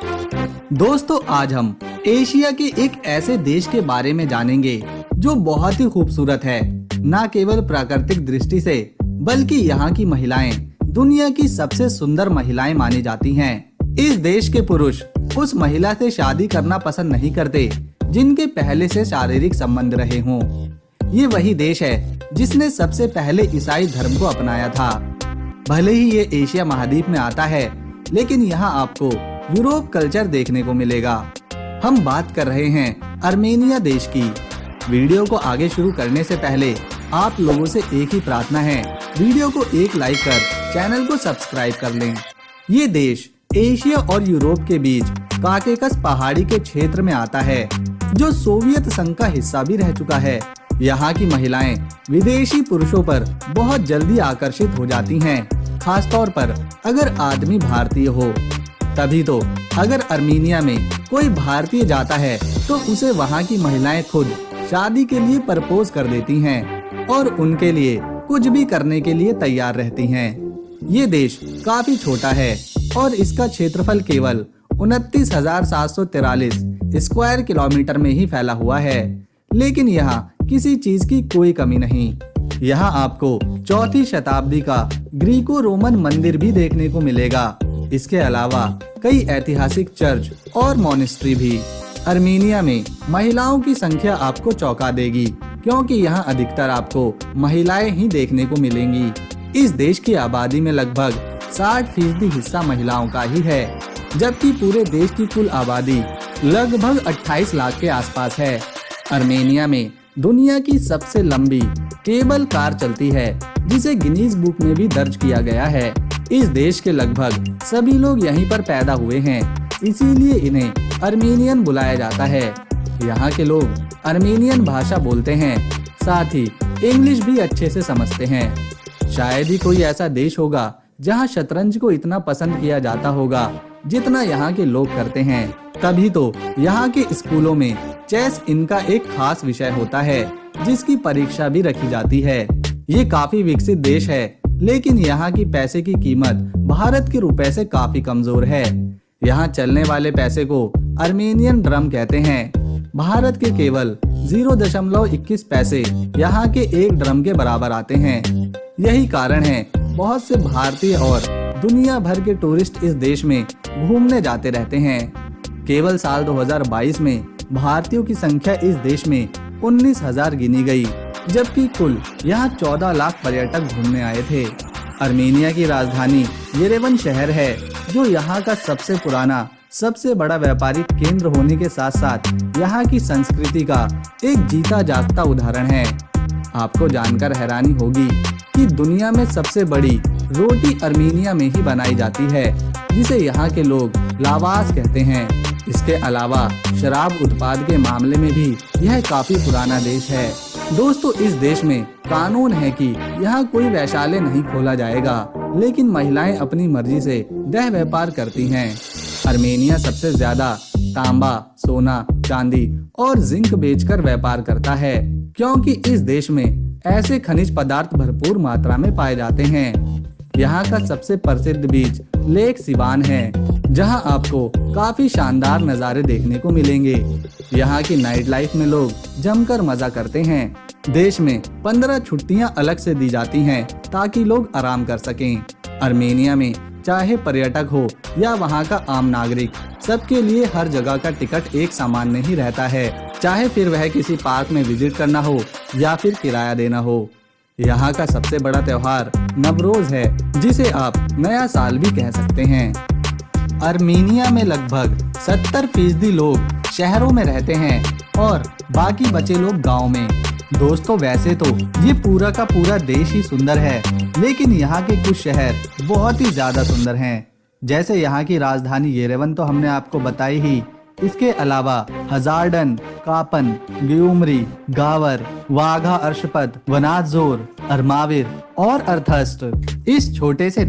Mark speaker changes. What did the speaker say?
Speaker 1: दोस्तों, आज हम एशिया के एक ऐसे देश के बारे में जानेंगे जो बहुत ही खूबसूरत है, न केवल प्राकृतिक दृष्टि से बल्कि यहाँ की महिलाएं दुनिया की सबसे सुंदर महिलाएं मानी जाती हैं। इस देश के पुरुष उस महिला से शादी करना पसंद नहीं करते जिनके पहले से शारीरिक संबंध रहे हों। ये वही देश है जिसने सबसे पहले ईसाई धर्म को अपनाया था। भले ही ये एशिया महाद्वीप में आता है, लेकिन यहाँ आपको यूरोप कल्चर देखने को मिलेगा। हम बात कर रहे हैं आर्मेनिया देश की। वीडियो को आगे शुरू करने से पहले आप लोगों से एक ही प्रार्थना है, वीडियो को एक लाइक कर चैनल को सब्सक्राइब कर लें। ये देश एशिया और यूरोप के बीच काकेकस पहाड़ी के क्षेत्र में आता है, जो सोवियत संघ का हिस्सा भी रह चुका है। यहाँ की महिलाएं विदेशी पुरुषों पर बहुत जल्दी आकर्षित हो जाती हैं, खासतौर पर अगर आदमी भारतीय हो। तभी तो अगर आर्मेनिया में कोई भारतीय जाता है तो उसे वहाँ की महिलाएं खुद शादी के लिए प्रपोज कर देती हैं और उनके लिए कुछ भी करने के लिए तैयार रहती हैं। ये देश काफी छोटा है और इसका क्षेत्रफल केवल 29,743 स्क्वायर किलोमीटर में ही फैला हुआ है, लेकिन यहाँ किसी चीज की कोई कमी नहीं। यहाँ आपको 4वीं शताब्दी का ग्रीको रोमन मंदिर भी देखने को मिलेगा। इसके अलावा कई ऐतिहासिक चर्च और मॉनेस्ट्री भी। आर्मेनिया में महिलाओं की संख्या आपको चौंका देगी, क्योंकि यहाँ अधिकतर आपको महिलाएं ही देखने को मिलेंगी। इस देश की आबादी में लगभग 60% हिस्सा महिलाओं का ही है, जबकि पूरे देश की कुल आबादी लगभग 28 लाख के आसपास है। आर्मेनिया में दुनिया की सबसे लंबी केबल कार चलती है, जिसे गिनीज बुक में भी दर्ज किया गया है। इस देश के लगभग सभी लोग यहीं पर पैदा हुए हैं, इसीलिए इन्हें आर्मेनियन बुलाया जाता है। यहाँ के लोग आर्मेनियन भाषा बोलते हैं, साथ ही इंग्लिश भी अच्छे से समझते हैं। शायद ही कोई ऐसा देश होगा जहाँ शतरंज को इतना पसंद किया जाता होगा जितना यहाँ के लोग करते हैं। तभी तो यहाँ के स्कूलों में चेस इनका एक खास विषय होता है, जिसकी परीक्षा भी रखी जाती है। ये काफी विकसित देश है, लेकिन यहाँ की पैसे की कीमत भारत के रुपए से काफी कमजोर है। यहाँ चलने वाले पैसे को आर्मेनियन ड्रम कहते हैं। भारत के केवल 0.21 पैसे यहाँ के एक ड्रम के बराबर आते हैं। यही कारण है बहुत से भारतीय और दुनिया भर के टूरिस्ट इस देश में घूमने जाते रहते हैं। केवल साल 2022 में भारतीयों की संख्या इस देश में 19,000 गिनी गई, जबकि कुल यहाँ 14 लाख पर्यटक घूमने आए थे। आर्मेनिया की राजधानी येरेवन शहर है, जो यहाँ का सबसे पुराना, सबसे बड़ा व्यापारिक केंद्र होने के साथ साथ यहाँ की संस्कृति का एक जीता जागता उदाहरण है। आपको जानकर हैरानी होगी कि दुनिया में सबसे बड़ी रोटी आर्मेनिया में ही बनाई जाती है, जिसे यहाँ के लोग लावाश कहते हैं। इसके अलावा शराब उत्पाद के मामले में भी यह काफी पुराना देश है। दोस्तों, इस देश में कानून है कि यहाँ कोई वैश्यालय नहीं खोला जाएगा, लेकिन महिलाएं अपनी मर्जी से देह व्यापार करती हैं। आर्मेनिया सबसे ज्यादा तांबा, सोना, चांदी और जिंक बेचकर व्यापार करता है, क्योंकि इस देश में ऐसे खनिज पदार्थ भरपूर मात्रा में पाए जाते हैं। यहाँ का सबसे प्रसिद्ध बीच लेक सिवान है, जहाँ आपको काफी शानदार नज़ारे देखने को मिलेंगे। यहाँ की नाइट लाइफ में लोग जमकर मजा करते हैं। देश में 15 छुट्टियां अलग से दी जाती हैं ताकि लोग आराम कर सकें। आर्मेनिया में चाहे पर्यटक हो या वहाँ का आम नागरिक, सबके लिए हर जगह का टिकट एक समान नहीं रहता है, चाहे फिर वह किसी पार्क में विजिट करना हो या फिर किराया देना हो। यहाँ का सबसे बड़ा त्योहार नवरोज है, जिसे आप नया साल भी कह सकते हैं। आर्मेनिया में लगभग 70% लोग शहरों में रहते हैं और बाकी बचे लोग गांव में। दोस्तों, वैसे तो ये पूरा का पूरा देश ही सुंदर है, लेकिन यहाँ के कुछ शहर बहुत ही ज्यादा सुंदर हैं। जैसे यहाँ की राजधानी येरेवन तो हमने आपको बताई ही। इसके अलावा हजार्डन, कापन, ग्यूमरी, गावर, वाघा, अर्शपद, वनाजोर, अरमाविर और अर्थस्ट इस छोटे से